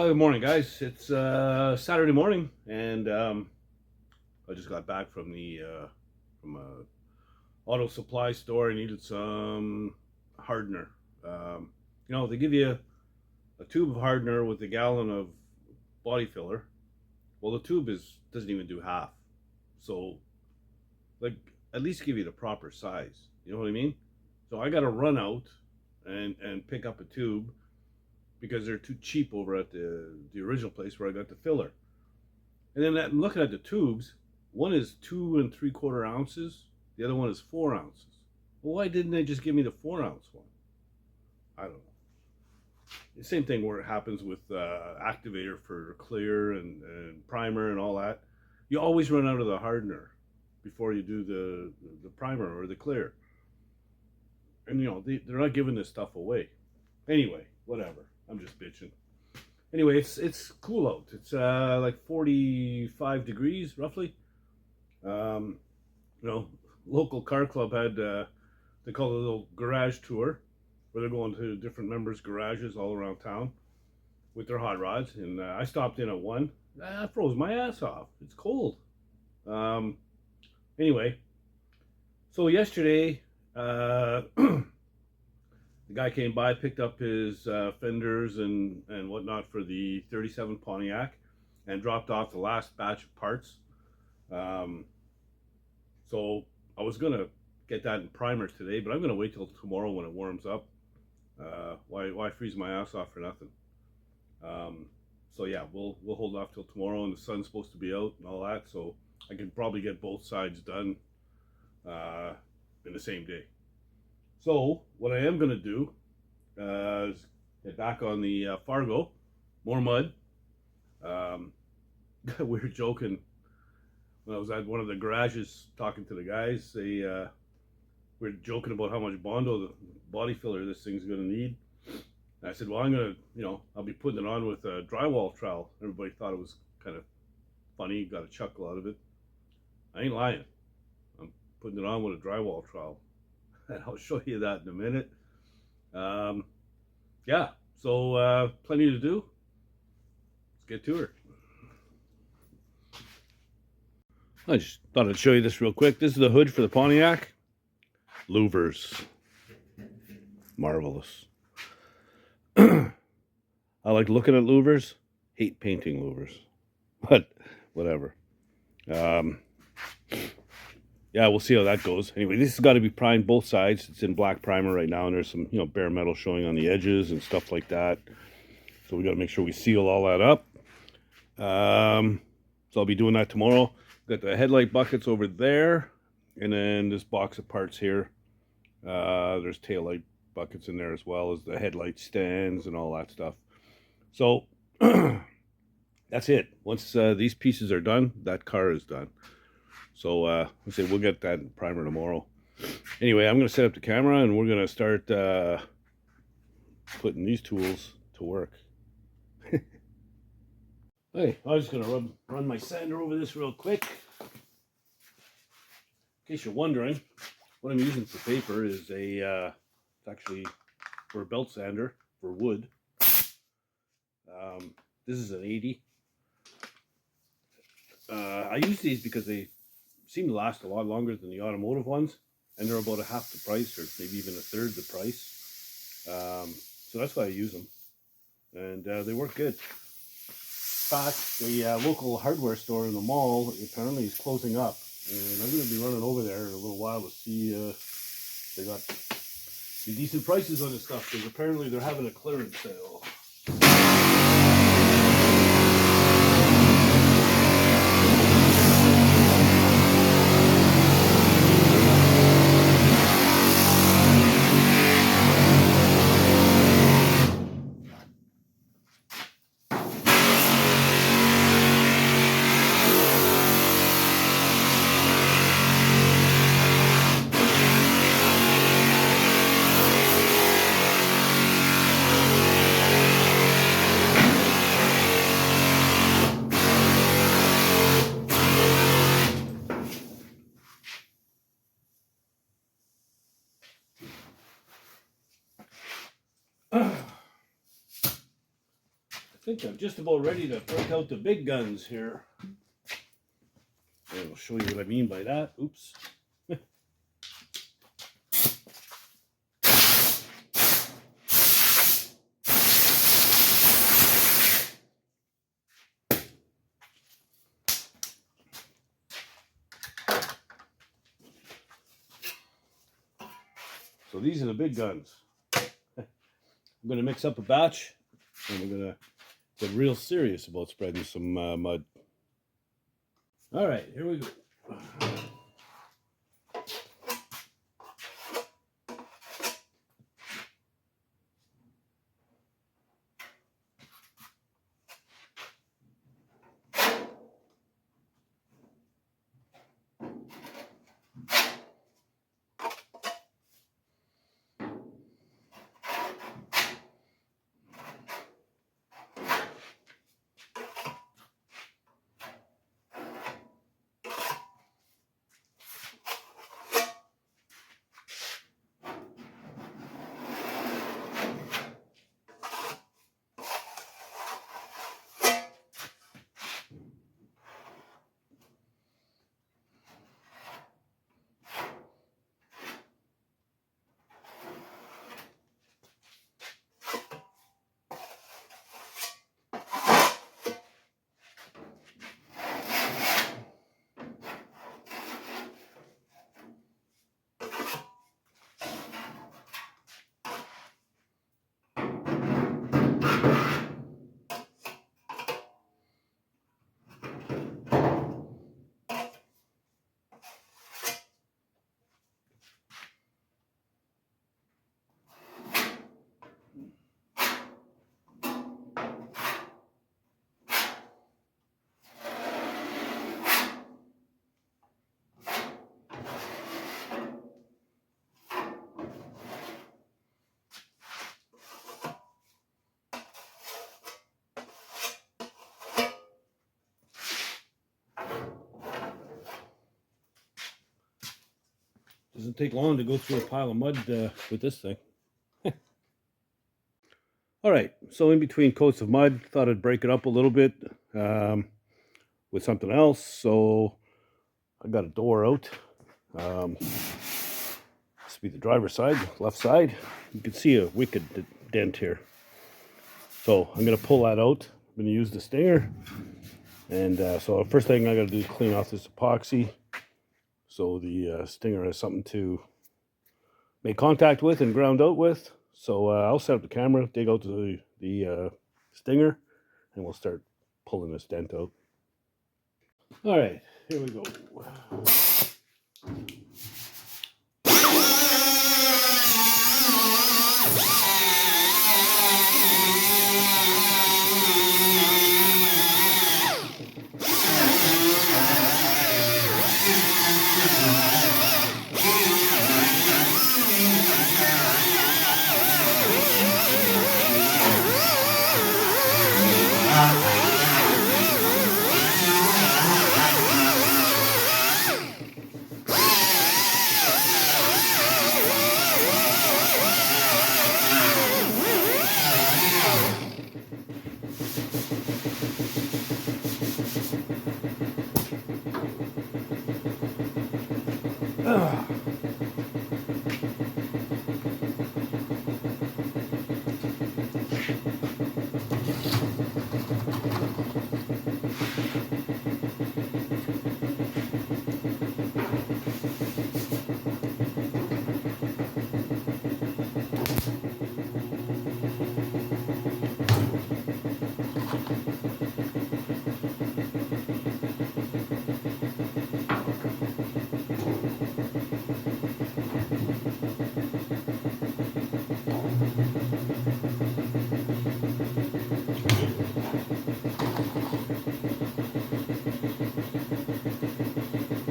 Good morning, guys. It's Saturday morning, and I just got back from the from a auto supply store. I needed some hardener. They give you a tube of hardener with a gallon of body filler. Well, the tube doesn't even do half. So, like, at least give you the proper size. You know what I mean? So I got to run out and pick up a tube because they're too cheap over at the original place where I got the filler. And then I'm looking at the tubes. One is 2 3/4 ounces. The other one is 4 ounces. Well, why didn't they just give me the 4 ounce one? I don't know. The same thing where it happens with activator for clear and primer and all that. You always run out of the hardener before you do the primer or the clear. And they're not giving this stuff away. Anyway, whatever. I'm just bitching. Anyway, it's cool out. It's like 45 degrees roughly. Local car club had they call it a little garage tour where they're going to different members' garages all around town with their hot rods. And I stopped in at one. I froze my ass off. It's cold. Anyway, so yesterday, the guy came by, picked up his fenders and whatnot for the 37 Pontiac and dropped off the last batch of parts. So I was going to get that in primer today, but I'm going to wait till tomorrow when it warms up. Why freeze my ass off for nothing? So yeah, we'll hold off till tomorrow, and the sun's supposed to be out and all that, so I can probably get both sides done in the same day. So what I am going to do is get back on the Fargo, more mud. We were joking when I was at one of the garages talking to the guys. They were joking about how much Bondo, the body filler, this thing's going to need. And I said, well, I'm going to, I'll be putting it on with a drywall trowel. Everybody thought it was kind of funny, got a chuckle out of it. I ain't lying. I'm putting it on with a drywall trowel. And I'll show you that in a minute. Yeah, so plenty to do. Let's get to her. I just thought I'd show you this real quick. This is the hood for the Pontiac. Louvers. Marvelous. I like looking at louvers. Hate painting louvers. But whatever. Yeah, we'll see how that goes. Anyway, this has got to be primed both sides. It's in black primer right now, and there's some, bare metal showing on the edges and stuff like that. So we got to make sure we seal all that up. So I'll be doing that tomorrow. Got the headlight buckets over there, and then this box of parts here. There's taillight buckets in there as well as the headlight stands and all that stuff. So that's it. Once these pieces are done, that car is done. So let's say we'll get that primer tomorrow. Anyway, I'm going to set up the camera and we're going to start putting these tools to work. Hey, I'm just going to run my sander over this real quick. In case you're wondering, what I'm using for paper is it's actually for a belt sander for wood. This is an 80. I use these because they seem to last a lot longer than the automotive ones, and they're about half the price, or maybe even a third the price. So that's why I use them, and they work good. In fact, the local hardware store in the mall apparently is closing up, and I'm going to be running over there in a little while to see if they got some decent prices on this stuff, because apparently they're having a clearance sale. think I'm just about ready to break out the big guns here. I'll show you what I mean by that. Oops. So these are the big guns. I'm going to mix up a batch, and we're going to get real serious about spreading some mud. All right, here we go. Doesn't take long to go through a pile of mud with this thing. All right, so in between coats of mud, thought I'd break it up a little bit with something else. So I got a door out. This will be the driver's side, left side. You can see a wicked dent here. So I'm going to pull that out. I'm going to use the stinger. And so the first thing I got to do is clean off this epoxy, so the stinger has something to make contact with and ground out with. So I'll set up the camera, dig out the stinger, and we'll start pulling this dent out. All right, here we go.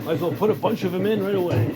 Might as well put a bunch of them in right away.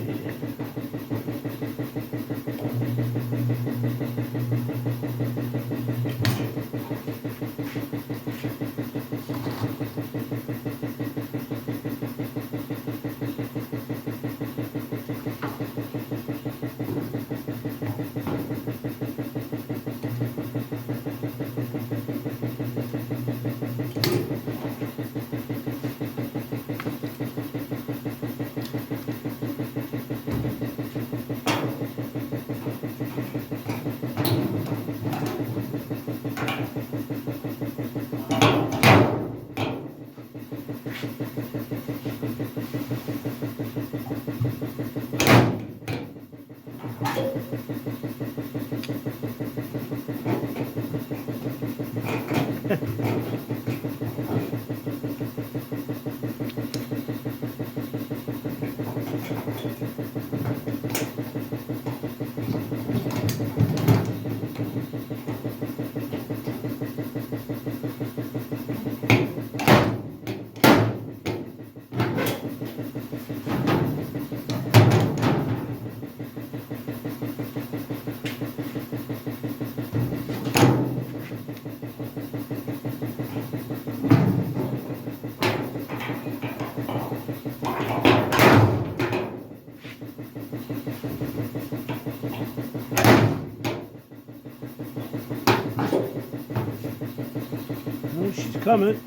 She's coming.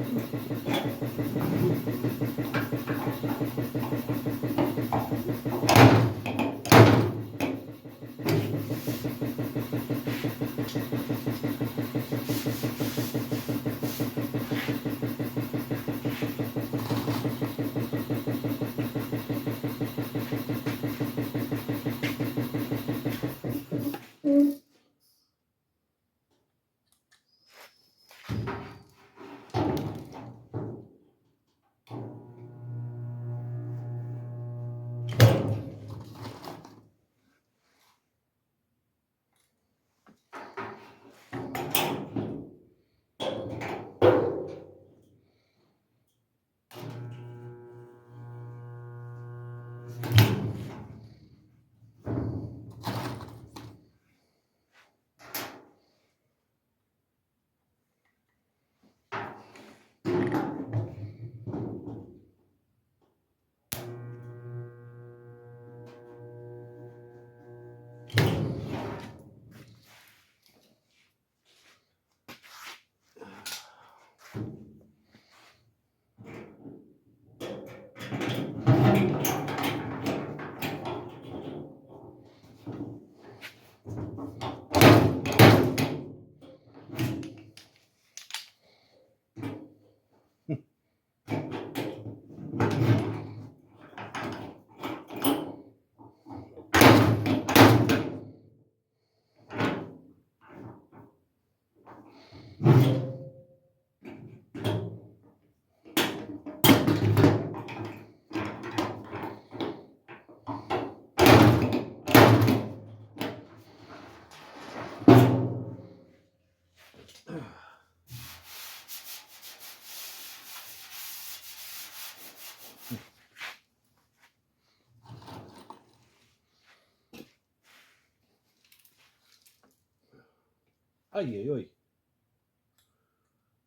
Ay, ay, ay.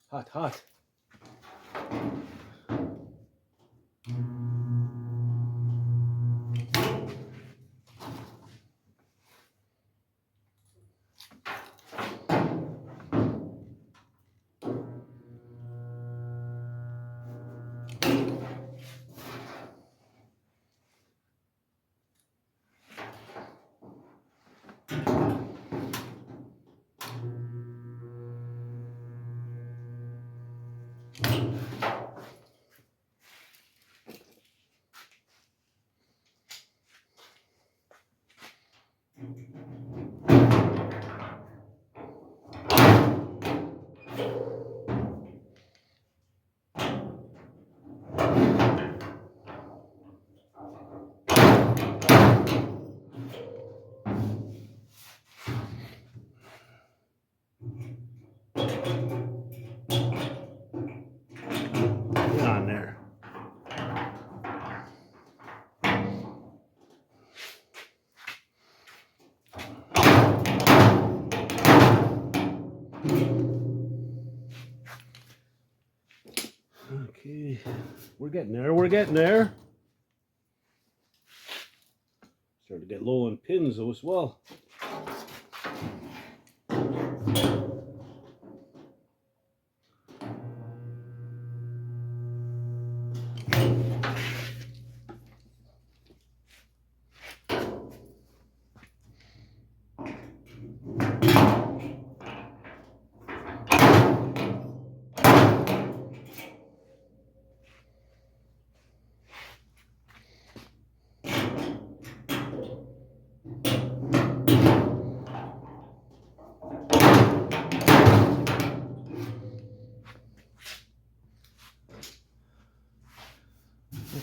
Hot, hot. Get on there. Okay, we're getting there. We're getting there. Starting to get low on pins though as well.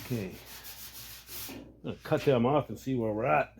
Okay, I'm gonna cut them off and see where we're at.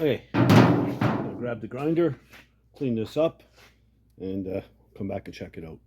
Okay, I'm gonna grab the grinder, clean this up, and come back and check it out.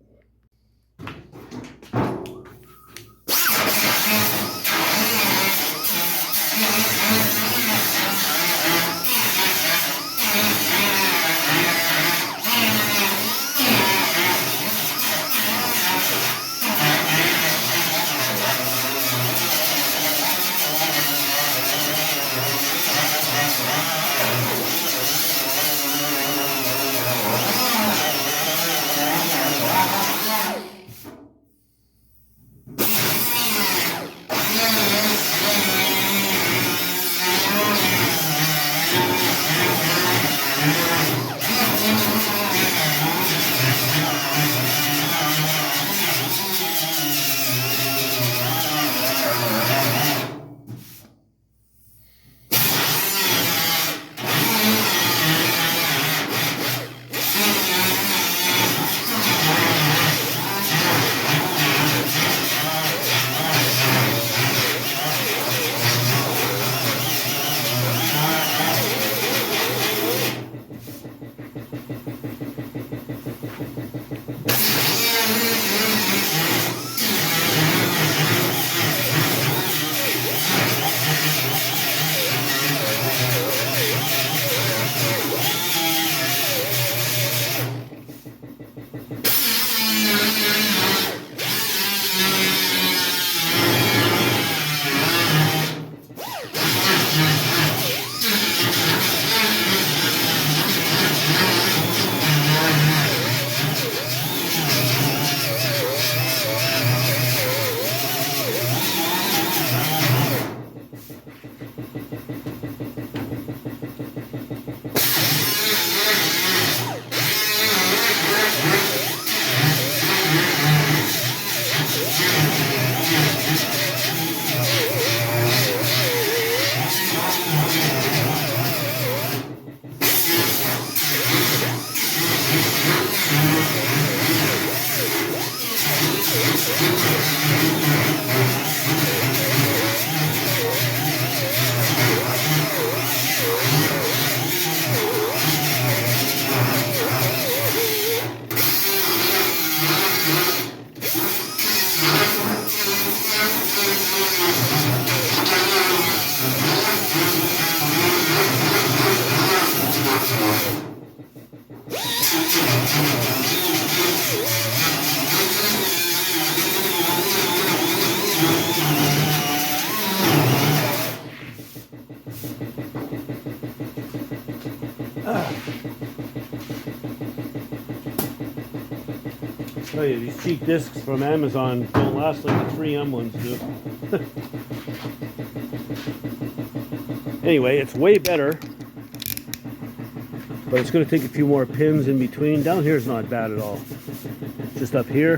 Tell you, these cheap discs from Amazon don't last like the 3M ones do. Anyway, it's way better, but it's going to take a few more pins in between. Down here is not bad at all. Just up here,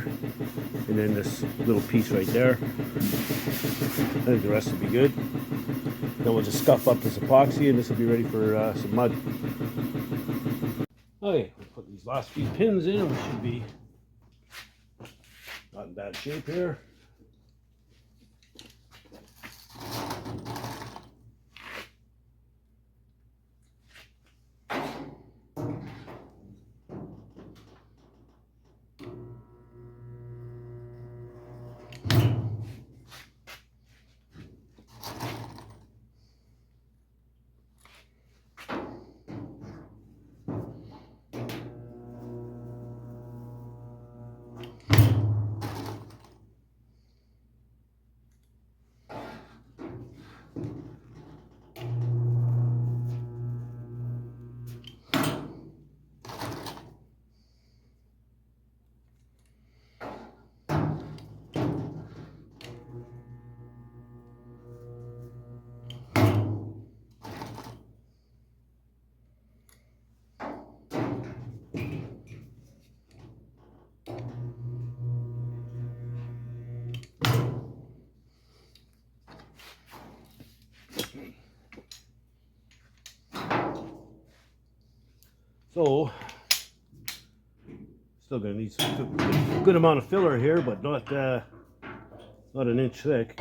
and then this little piece right there. I think the rest will be good. Then we'll just scuff up this epoxy, and this will be ready for some mud. Okay, we'll put these last few pins in, and we should be not in bad shape here. So, still gonna need some good amount of filler here, but not an inch thick.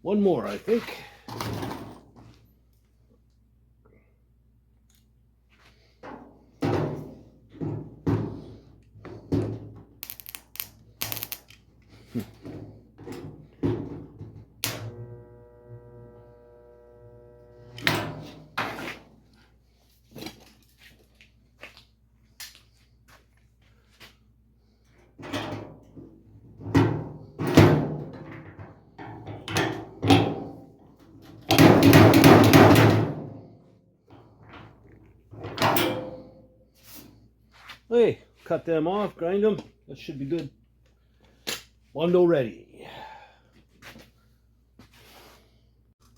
One more, I think. Okay, cut them off, grind them. That should be good. Wando ready.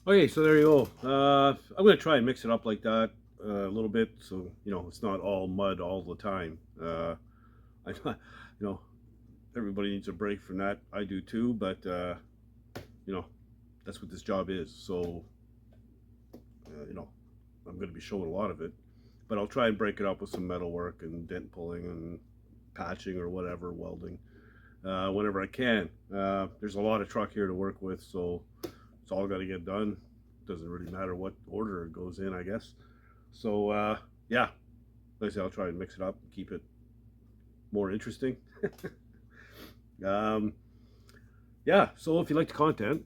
Okay, so there you go. I'm going to try and mix it up like that a little bit, so you know it's not all mud all the time. I, you know, everybody needs a break from that. I do too, but you know, that's what this job is. So you know, I'm going to be showing a lot of it, but I'll try and break it up with some metal work and dent pulling and patching or whatever, welding, whenever I can. There's a lot of truck here to work with, so it's all got to get done. Doesn't really matter what order it goes in, I guess. So yeah, like I say, I'll try and mix it up and keep it more interesting. Yeah, so if you like the content,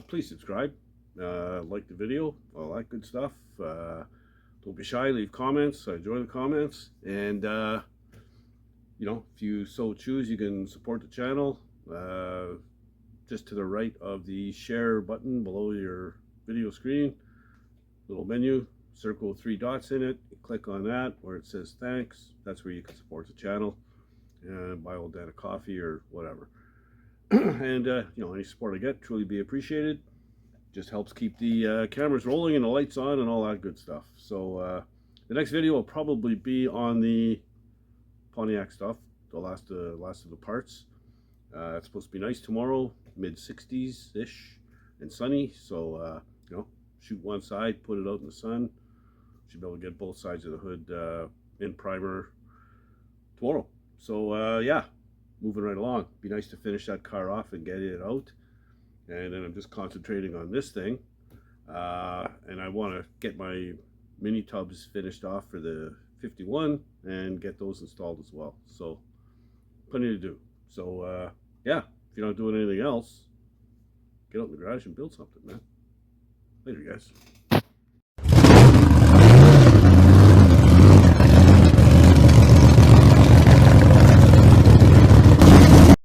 please subscribe, like the video, all that good stuff. Don't be shy, leave comments. I enjoy the comments, and you know, if you so choose, you can support the channel just to the right of the share button below your video screen. Little menu, circle with 3 dots in it. You click on that where it says thanks. That's where you can support the channel and buy old Dad a coffee or whatever. And you know, any support I get truly be appreciated. Just helps keep the cameras rolling and the lights on and all that good stuff. So the next video will probably be on the Pontiac stuff, the last of the parts. It's supposed to be nice tomorrow, mid 60s ish and sunny. So you know, shoot one side, put it out in the sun. Should be able to get both sides of the hood in primer tomorrow. So yeah, moving right along. Be nice to finish that car off and get it out. And then I'm just concentrating on this thing. And I want to get my mini tubs finished off for the 51 and get those installed as well. So plenty to do. So yeah, if you're not doing anything else, get out in the garage and build something, man. Later, guys.